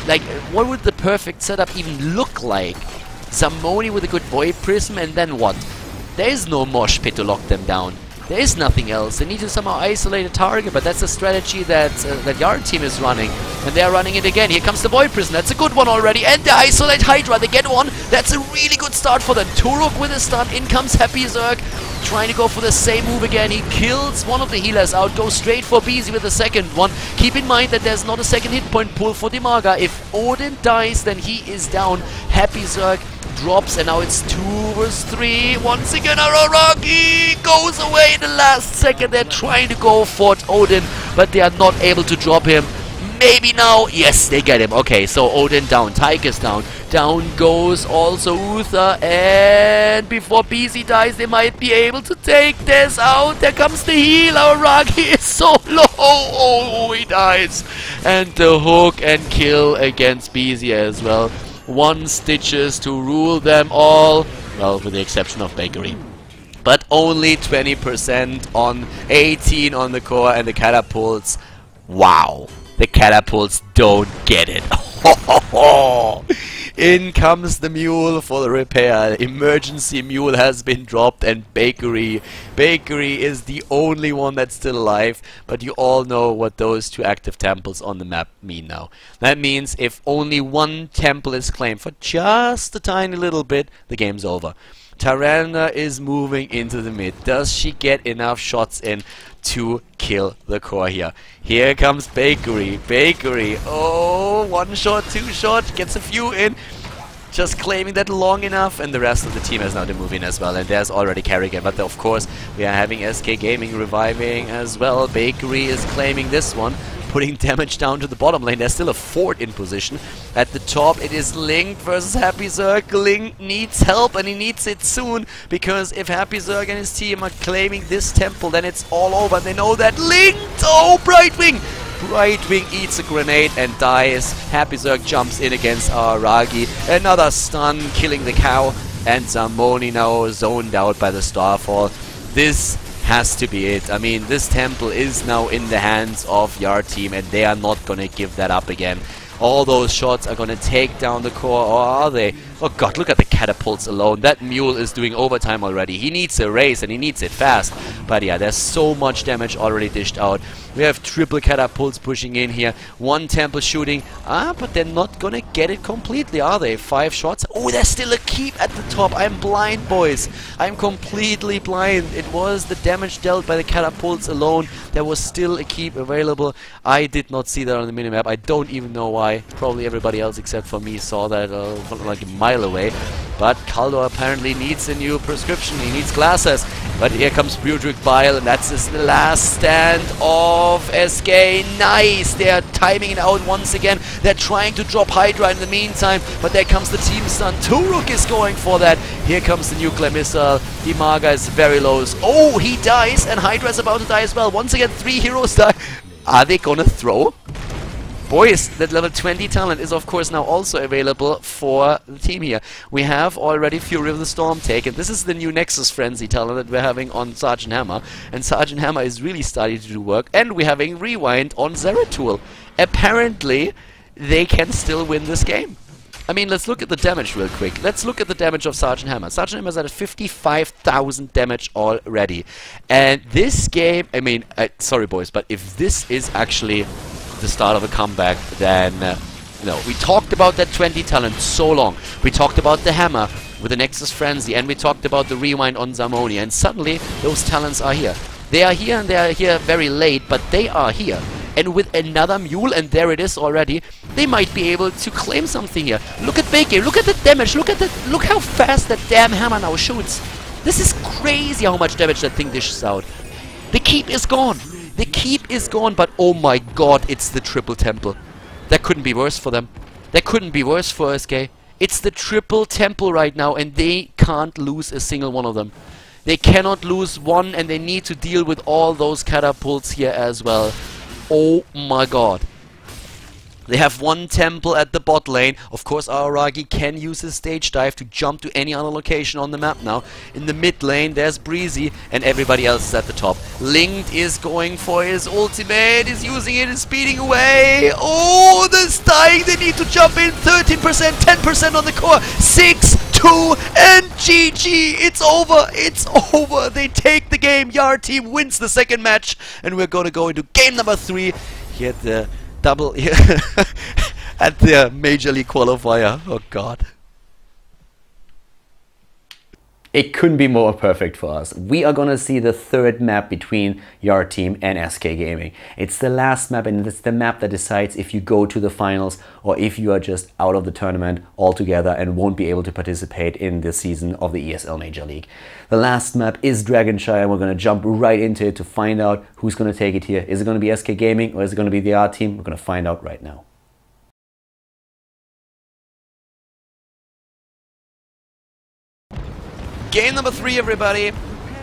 Like, what would the perfect setup even look like? Zamoni with a good Void Prism, and then what? There is no mosh pit to lock them down. There is nothing else. They need to somehow isolate a target, but that's a strategy that that Yard team is running. And they are running it again. Here comes the Void Prison. That's a good one already. And they isolate Hydra. They get one. That's a really good start for them. Turok with a stun. In comes Happy Zerg. Trying to go for the same move again. He kills one of the healers out. Goes straight for BZ with the second one. Keep in mind that there's not a second hit point pull for Dimaga. If Odin dies, then he is down. Happy Zerg drops, and now it's 2 vs 3. Once again, Araragi goes away in the last second. They're trying to go for Odin, but they are not able to drop him. maybe now. Yes, they get him. Okay, so Odin down, Tyker's down. Down goes also Uther, and before BZ dies, they might be able to take this out. There comes the heal. Our Ragi is so low. Oh, he dies. And the hook and kill against BZ as well. 1 Stitches to rule them all. Well, with the exception of Bakery. But only 20% on 18 on the core, and the catapults. Wow. The catapults don't get it. In comes the mule for the repair. Emergency mule has been dropped, and Bakery is the only one that's still alive. But you all know what those 2 active temples on the map mean now. That means if only 1 temple is claimed for just a tiny little bit, the game's over. Tyrannus is moving into the mid. Does she get enough shots in to kill the core here? Here comes Bakery. Oh, 1 shot, 2 shot, gets a few in. Just claiming that long enough, and the rest of the team has now to move in as well. And there's already Carrigan, but of course we are having SK Gaming reviving as well. Bakery is claiming this one, putting damage down to the bottom lane. There's still a fort in position. At the top it is Link versus Happy Zerg. Link needs help, and he needs it soon, because if Happy Zerg and his team are claiming this temple, then it's all over. They know that Link, oh, Brightwing eats a grenade and dies. Happy Zerg jumps in against our Ragi. Another stun, killing the cow, and Zamoni now zoned out by the Starfall. This has to be it. I mean, this temple is now in the hands of Yard team, and they are not gonna give that up again. All those shots are gonna take down the core, or are they? Oh god, look at the catapults alone. That mule is doing overtime already. He needs a race, and he needs it fast. But yeah, there's so much damage already dished out. We have triple catapults pushing in here. 1 temple shooting. But they're not gonna get it completely, are they? 5 shots. Oh, there's still a keep at the top. I'm blind, boys. I'm completely blind. It was the damage dealt by the catapults alone. There was still a keep available. I did not see that on the minimap. I don't even know why. Probably everybody else except for me saw that like a mile away. But Khaldor apparently needs a new prescription. He needs glasses. But here comes Brudrick Bile, and that's his last stand of SK. Nice! They're timing it out once again. They're trying to drop Hydra in the meantime, but there comes the team stun. Turuk is going for that. Here comes the nuclear missile. Imaga is very low. Oh, he dies, and Hydra is about to die as well. Once again, 3 heroes die. Are they gonna throw? Boys, that level 20 talent is of course now also available for the team here. We have already Fury of the Storm taken. This is the new Nexus Frenzy talent that we're having on Sergeant Hammer. And Sergeant Hammer is really starting to do work. And we're having Rewind on Zeratul. Apparently, they can still win this game. I mean, let's look at the damage real quick. Let's look at the damage of Sergeant Hammer. Sergeant Hammer's at 55,000 damage already. And this game, I mean, sorry boys, but if this is actually the start of a comeback, then no. We talked about that 20 talent so long. We talked about the hammer with the Nexus Frenzy, and we talked about the rewind on Zamoni, and suddenly those talents are here. They are here, and they are here very late, but they are here. And with another mule, and there it is already, they might be able to claim something here. Look at Baker, look at the damage, look how fast that damn hammer now shoots. This is crazy how much damage that thing dishes out. The keep is gone. The keep is gone, but oh my god, it's the triple temple. That couldn't be worse for them. That couldn't be worse for SK. It's the triple temple right now, and they can't lose a single one of them. They cannot lose one, and they need to deal with all those catapults here as well. Oh my god. They have 1 temple at the bot lane. Of course, Araragi can use his stage dive to jump to any other location on the map now. In the mid lane, there's Breezy, and everybody else is at the top. Linked is going for his ultimate, is using it, is speeding away. Oh, this dying, they need to jump in. 13%, 10% on the core. 6-2, and GG. It's over. It's over. They take the game. Yard team wins the second match, and we're going to go into game number 3 here at the double at the Major League qualifier. Oh god. It couldn't be more perfect for us. We are gonna see the third map between your team and SK Gaming. It's the last map, and it's the map that decides if you go to the finals or if you are just out of the tournament altogether and won't be able to participate in the season of the ESL Major League. The last map is Shire, and we're gonna jump right into it to find out who's gonna take it here. Is it gonna be SK Gaming or is it gonna be the R team? We're gonna find out right now. Game number 3, everybody.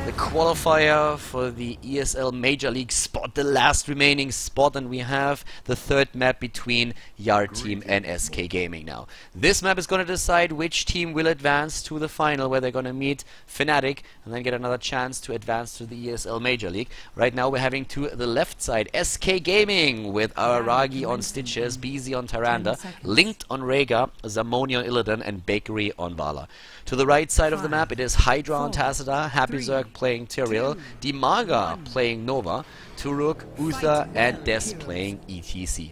The qualifier for the ESL Major League spot, the last remaining spot, and we have the third map between Yar team and SK Gaming now. This map is going to decide which team will advance to the final, where they're going to meet Fnatic and then get another chance to advance to the ESL Major League. Right now we're having to the left side SK Gaming with Araragi on Stitches, BZ on Tyrande, Linked on Rhaegar, Zamoni on Illidan, and Bakery on Vala. To the right side of the map it is Hydra on Tassadar, Happy Zerg playing Tyrael, Dimaga playing Nova, Turuk, Uther, and Des playing ETC.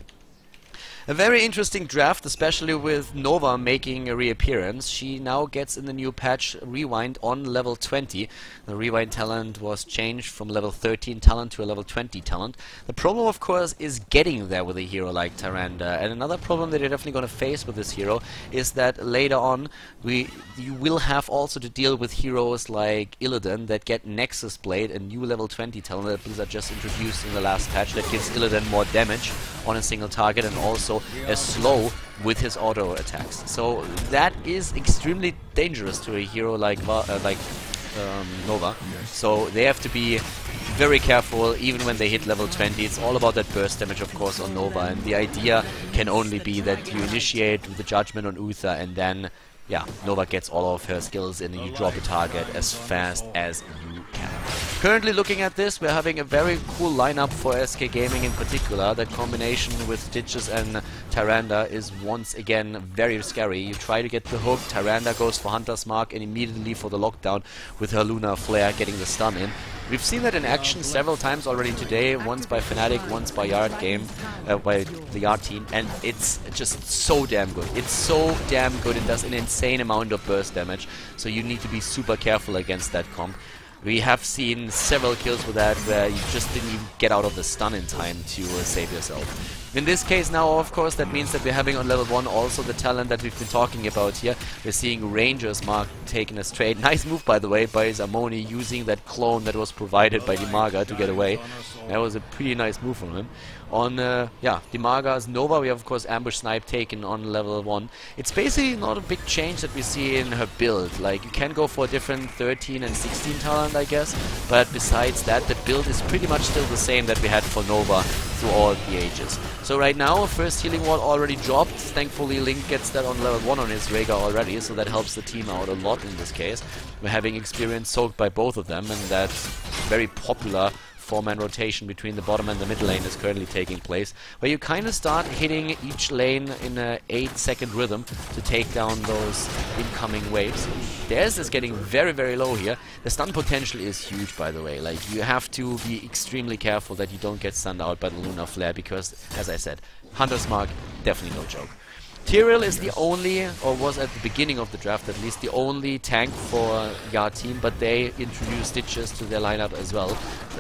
A very interesting draft, especially with Nova making a reappearance. She now gets in the new patch Rewind on level 20. The Rewind talent was changed from level 13 talent to a level 20 talent. The problem, of course, is getting there with a hero like Tyrande. And another problem that you're definitely going to face with this hero is that later on you will have also to deal with heroes like Illidan that get Nexus Blade, a new level 20 talent that Blizzard just introduced in the last patch that gives Illidan more damage on a single target and also as slow with his auto attacks. So that is extremely dangerous to a hero like Nova. So they have to be very careful even when they hit level 20. It's all about that burst damage, of course, on Nova, and the idea can only be that you initiate with the judgment on Uther and then Nova gets all of her skills in and you drop a target as fast as you can. Currently looking at this, we're having a very cool lineup for SK Gaming in particular. That combination with Stitches and Tyrande is once again very scary. You try to get the hook, Tyrande goes for Hunter's Mark and immediately for the lockdown with her Lunar Flare getting the stun in. We've seen that in action several times already today, once by Fnatic, once by by the Yard team, and it's just so damn good. It's so damn good, it does an insane amount of burst damage, so you need to be super careful against that comp. We have seen several kills with that where you just didn't even get out of the stun in time to save yourself. In this case now, of course, that means that we're having on level 1 also the talent that we've been talking about here. We're seeing Ranger's Mark taken as trade. Nice move, by the way, by Zamoni using that clone that was provided by Dimaga to get away. That was a pretty nice move from him. On Dimaga's Nova, we have, of course, Ambush Snipe taken on level 1. It's basically not a big change that we see in her build. Like, you can go for a different 13 and 16 talent, I guess, but besides that, the build is pretty much still the same that we had for Nova through all the ages. So right now, first healing wall already dropped. Thankfully, Link gets that on level 1 on his Rhaegar already, so that helps the team out a lot in this case. We're having experience soaked by both of them, and that very popular 4-man rotation between the bottom and the mid lane is currently taking place, where you kind of start hitting each lane in a 8-second rhythm to take down those incoming waves. Theirs is getting very, very low here. The stun potential is huge, by the way. Like, you have to be extremely careful that you don't get stunned out by the Lunar Flare, because, as I said, Hunter's Mark, definitely no joke. Tyrael is the only, or was at the beginning of the draft at least, the only tank for Yard team, but they introduced Stitches to their lineup as well.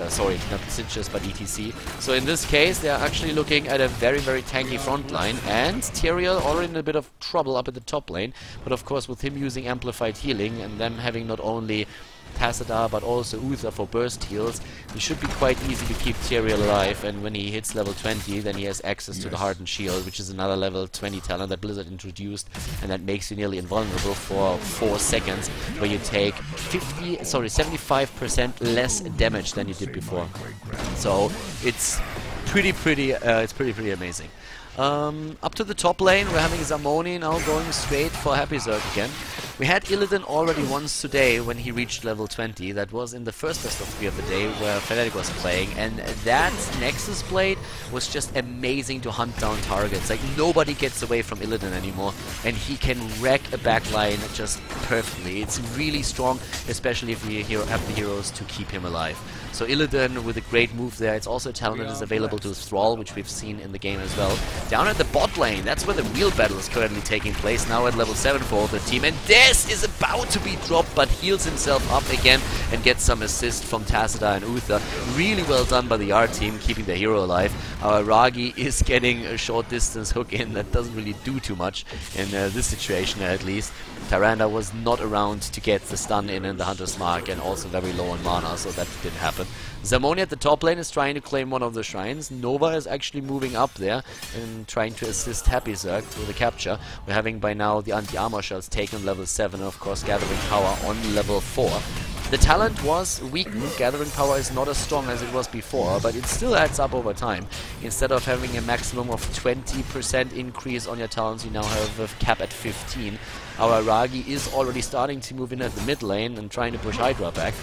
Sorry, not Stitches, but ETC. So in this case, they are actually looking at a very, very tanky front line, and Tyrael already in a bit of trouble up at the top lane, but of course with him using amplified healing and them having not only Tassadar but also Uther for burst heals, it should be quite easy to keep Tyrael alive, and when he hits level 20 then he has access to the Hardened Shield, which is another level 20 talent that Blizzard introduced, and that makes you nearly invulnerable for 4 seconds, where you take 75% less damage than you did before. So it's pretty amazing. Up to the top lane, we're having Zamoni now going straight for Happy Zerg again. We had Illidan already once today when he reached level 20. That was in the first best of 3 of the day where Fnatic was playing, and that Nexus Blade was just amazing to hunt down targets. Like, nobody gets away from Illidan anymore, and he can wreck a backline just perfectly. It's really strong, especially if we have the heroes to keep him alive. So Illidan with a great move there. It's also a talent that is available to Thrall, which we've seen in the game as well. Down at the bot lane, that's where the real battle is currently taking place, now at level 7 for the team. And Des is about to be dropped, but heals himself up again and gets some assist from Tacita and Uther. Really well done by the R team, keeping the hero alive. Our Ragi is getting a short distance hook in. That doesn't really do too much in this situation, at least. Tyrande was not around to get the stun in the Hunter's Mark, and also very low on mana, so that didn't happen. Zamoni at the top lane is trying to claim one of the shrines. Nova is actually moving up there and trying to assist Happy Zerg with the capture. We're having by now the anti-armor shells taken level 7, and of course gathering power on level 4. The talent was weakened. Gathering power is not as strong as it was before, but it still adds up over time. Instead of having a maximum of 20% increase on your talents, you now have a cap at 15. Our Ragi is already starting to move in at the mid lane and trying to push Hydra back.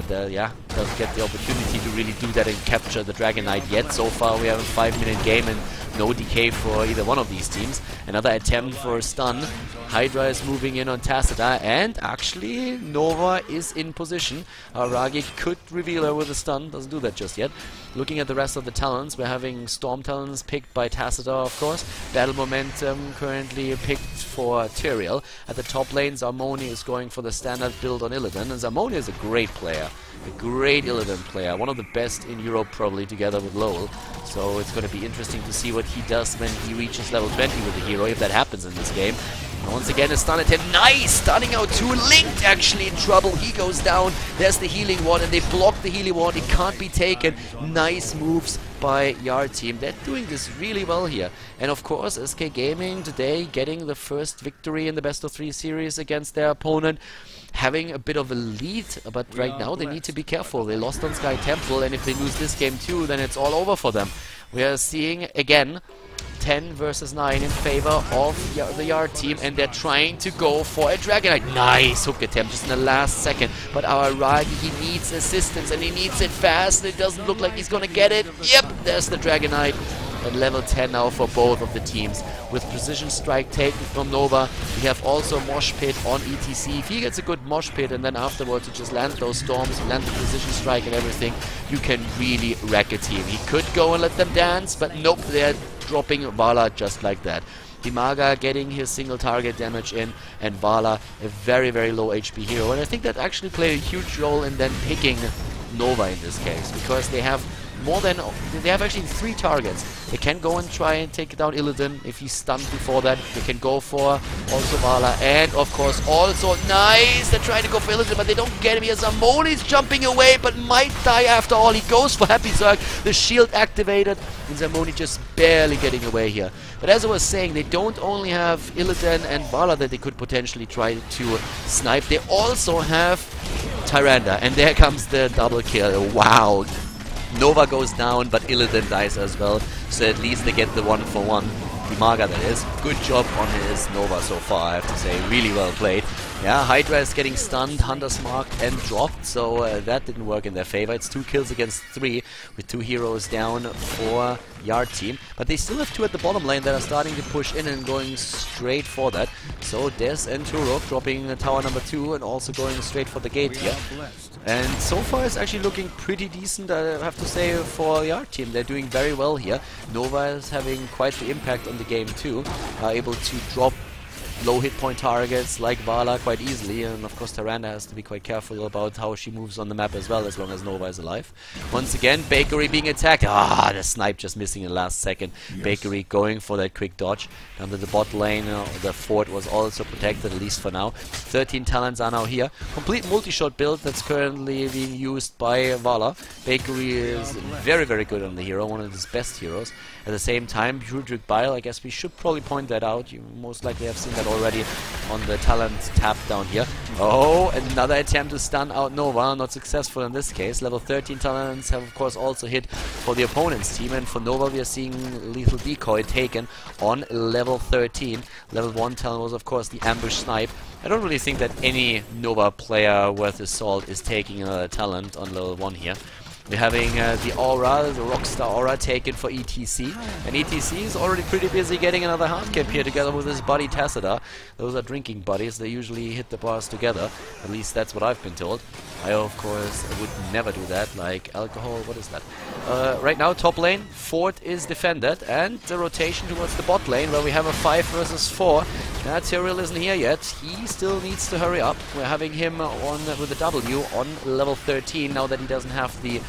Yeah, doesn't get the opportunity to really do that and capture the Dragon Knight yet. So far we have a 5-minute game and no decay for either one of these teams. Another attempt for a stun. Hydra is moving in on Tacita, and actually Nova is in position. Our Ragi could reveal her with a stun, doesn't do that just yet. Looking at the rest of the talents, we're having Storm talents picked by Tacita, of course. Battle Momentum currently picked for Tyrael. At the top lane, Zarmoni is going for the standard build on Illidan, and Zarmoni is a great player. A great Illidan player, one of the best in Europe probably, together with Lowell. So it's going to be interesting to see what he does when he reaches level 20 with the hero, if that happens in this game. And once again a stun attempt, nice! Stunning out two, Linked actually in trouble, he goes down, there's the healing ward, and they block the healing ward, it can't be taken. Nice moves by Yard team, they're doing this really well here. And of course SK Gaming today getting the first victory in the best of 3 series against their opponent, having a bit of a lead, but right now they need to be careful. They lost on Sky Temple, and if they lose this game too, then it's all over for them. We are seeing again 10 versus 9 in favor of the Yard team, and they're trying to go for a Dragon Knight. Nice hook attempt just in the last second, but our Ragi, he needs assistance and he needs it fast. It doesn't look like he's gonna get it. Yep, there's the Dragon Knight. At level 10 now for both of the teams. With Precision Strike taken from Nova, we have also Mosh Pit on ETC. If he gets a good Mosh Pit and then afterwards you just land those storms, land the Precision Strike and everything, you can really wreck a team. He could go and let them dance, but nope, they're dropping Vala just like that. Dimaga getting his single target damage in, and Vala a very, very low HP hero. And I think that actually played a huge role in then picking Nova in this case, because they have actually 3 targets. They can go and try and take down Illidan if he's stunned before that. They can go for also Vala, and of course also nice. They're trying to go for Illidan, but they don't get him here. Zamoni's jumping away, but might die after all. He goes for Happy Zerg. The shield activated, and Zamoni just barely getting away here. But as I was saying, they don't only have Illidan and Vala that they could potentially try to snipe. They also have Tyrande, and there comes the double kill. Wow. Nova goes down, but Illidan dies as well, so at least they get the 1-for-1. Dimaga, that is. Good job on his Nova so far, I have to say. Really well played. Yeah, Hydra is getting stunned, Hunter's Mark, and dropped, so that didn't work in their favor. It's 2 kills against 3, with 2 heroes down for Yard team. But they still have 2 at the bottom lane that are starting to push in and going straight for that. So Des and Turok dropping tower number 2 and also going straight for the gate here. And so far it's actually looking pretty decent, I have to say, for the Yard team. They're doing very well here. Nova is having quite the impact on the game too, able to drop low hit point targets like Vala quite easily, and of course Tyrande has to be quite careful about how she moves on the map as well, as long as Nova is alive. Once again, Bakery being attacked. Ah, the snipe just missing in the last second. Yes. Bakery going for that quick dodge. Down to the bot lane, the fort was also protected, at least for now. 13 talents are now here. Complete multi-shot build that's currently being used by Vala. Bakery is very, very good on the hero, one of his best heroes. At the same time, Pudric Bile, I guess we should probably point that out. You most likely have seen that already on the talent tab down here. Oh, another attempt to stun out Nova, not successful in this case. Level 13 talents have of course also hit for the opponent's team, and for Nova we are seeing Lethal Decoy taken on level 13. Level 1 talent was of course the Ambush Snipe. I don't really think that any Nova player worth his salt is taking another talent on level 1 here. We're having the Aura, the Rockstar Aura taken for ETC. And ETC is already pretty busy getting another hard cap here together with his buddy Tacita. Those are drinking buddies. They usually hit the bars together. At least that's what I've been told. I, of course, would never do that. Like alcohol, what is that? Right now, top lane, Fort is defended. And the rotation towards the bot lane where we have a 5 versus 4. Tyrael isn't here yet. He still needs to hurry up. We're having him on with the W on level 13 now that he doesn't have the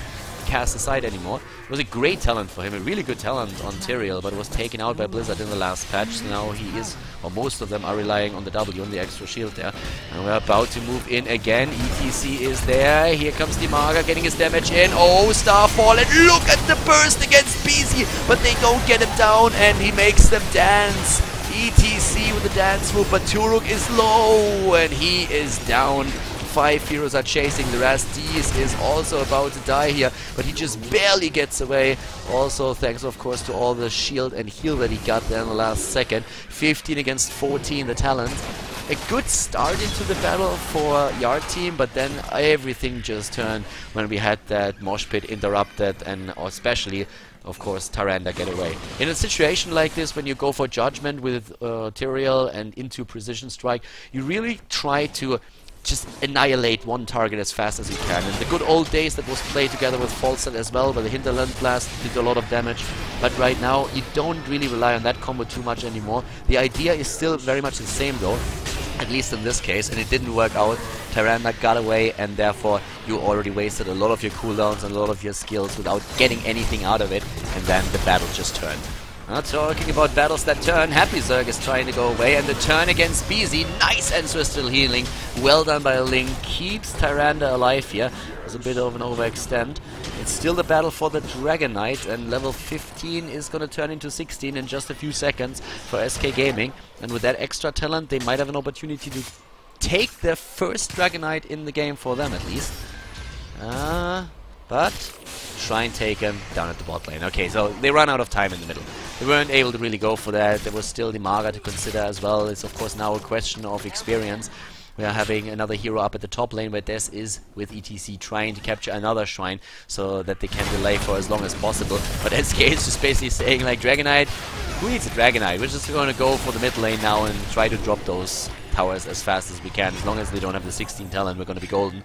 cast aside anymore. It was a great talent for him, a really good talent on Tyrael, but it was taken out by Blizzard in the last patch. So now he is, or most of them are relying on the W and the extra shield there. And we're about to move in again. ETC is there. Here comes Dimaga getting his damage in. Oh, Starfall, and look at the burst against BZ, but they don't get him down, and he makes them dance. ETC with the dance move, but Turok is low, and he is down. 5 heroes are chasing the rest. Deez is also about to die here, but he just barely gets away. Also, thanks of course to all the shield and heal that he got there in the last second. 15 against 14, the talent. A good start into the battle for Yard team, but then everything just turned when we had that mosh pit interrupted, and especially, of course, Tyrande get away. In a situation like this, when you go for judgment with Tyrael and into precision strike, you really try to just annihilate one target as fast as you can. In the good old days, that was played together with Falset as well, where the Hinterland Blast did a lot of damage. But right now, you don't really rely on that combo too much anymore. The idea is still very much the same though, at least in this case, and it didn't work out. Tyrande got away, and therefore you already wasted a lot of your cooldowns and a lot of your skills without getting anything out of it, and then the battle just turned. Not talking about battles that turn, Happy Zerg is trying to go away, and the turn against BZ, nice ancestral healing, well done by Link, keeps Tyrande alive here. There's a bit of an overextend. It's still the battle for the Dragon Knight, and level 15 is going to turn into 16 in just a few seconds for SK Gaming, and with that extra talent they might have an opportunity to take their first Dragon Knight in the game for them at least. But Shrine taken down at the bot lane. Okay, so they run out of time in the middle. They weren't able to really go for that. There was still Dimaga to consider as well. It's of course now a question of experience. We are having another hero up at the top lane, where Des is with ETC trying to capture another shrine so that they can delay for as long as possible. But SK is just basically saying like, Dragon Knight, who needs a Dragon Knight? We're just going to go for the mid lane now and try to drop those towers as fast as we can. As long as they don't have the 16 talent, we're going to be golden.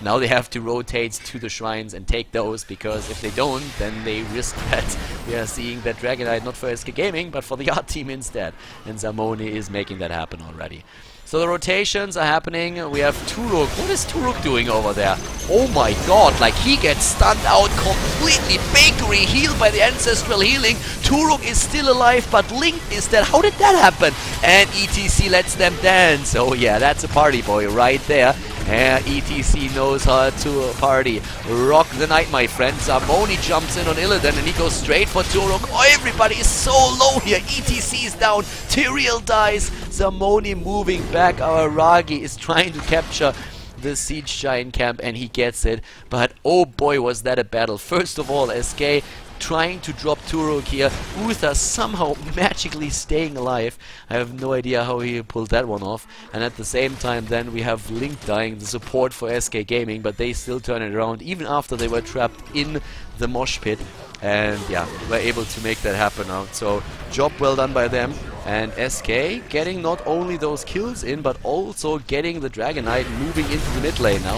Now they have to rotate to the shrines and take those, because if they don't, then they risk that we are seeing that Dragon Knight not for SK Gaming, but for the Yard team instead. And Zamoni is making that happen already. So the rotations are happening. We have Turok. What is Turok doing over there? Oh my god, like he gets stunned out completely. Bakery healed by the ancestral healing. Turok is still alive, but Link is dead. How did that happen? And ETC lets them dance. Oh yeah, that's a party boy right there. And ETC knows how to party. Rock the night, my friend. Zamoni jumps in on Illidan and he goes straight for Turok. Oh, everybody is so low here. ETC is down. Tyrael dies. Zamoni moving back. Our Ragi is trying to capture the Siege Giant camp, and he gets it. But oh boy, was that a battle. First of all, SK trying to drop Turok here. Uther somehow magically staying alive. I have no idea how he pulled that one off. And at the same time then we have Link dying, the support for SK Gaming, but they still turn it around even after they were trapped in the mosh pit. And yeah, we're able to make that happen now. So job well done by them. And SK getting not only those kills in, but also getting the Dragon Knight moving into the mid lane now.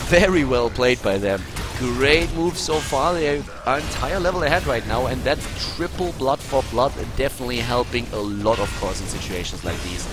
Very well played by them. Great move so far. They are entire level ahead right now, and that triple blood for blood definitely helping a lot, of course, in situations like these.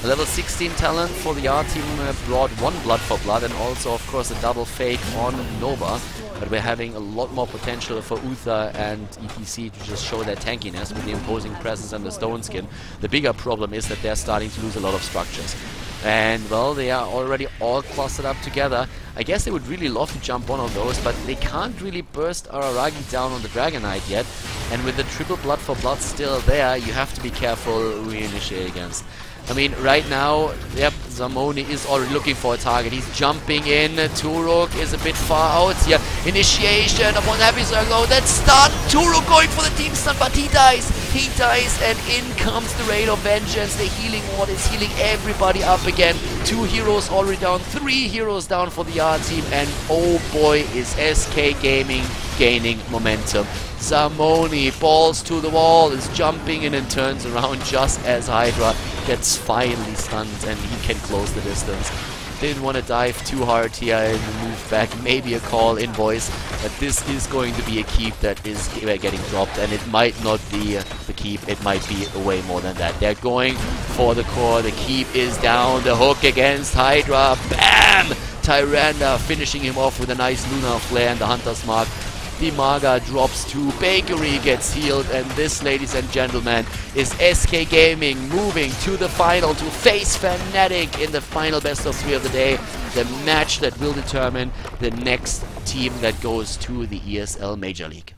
A level 16 talent for the R team brought one blood for blood, and also, of course, a double fake on Nova. But we're having a lot more potential for Uther and ETC to just show their tankiness with the imposing presence and the stone skin. The bigger problem is that they're starting to lose a lot of structures. And, well, they are already all clustered up together. I guess they would really love to jump one of those, but they can't really burst Araragi down on the Dragon Knight yet. And with the triple blood for blood still there, you have to be careful who you initiate against. I mean, right now, yep, Zamoni is already looking for a target. He's jumping in. Turok is a bit far out here. Initiation upon heavy circle. That's stun. Turok going for the team stun, but he dies. He dies, and in comes the Raid of Vengeance. The healing ward is healing everybody up again. 2 heroes already down. 3 heroes down for the R team. And oh boy, is SK Gaming gaining momentum. Zamoni balls to the wall, is jumping in and turns around just as Hydra gets finally stunned and he can close the distance. Didn't want to dive too hard here and move back. Maybe a call in voice, but this is going to be a keep that is getting dropped, and it might not be the keep, it might be way more than that. They're going for the core. The keep is down. The hook against Hydra. Bam! Tyrande finishing him off with a nice Lunar Flare and the Hunter's Mark. The Maga drops to Bakery, gets healed, and this, ladies and gentlemen, is SK Gaming moving to the final to face Fnatic in the final best of 3 of the day. The match that will determine the next team that goes to the ESL Major League.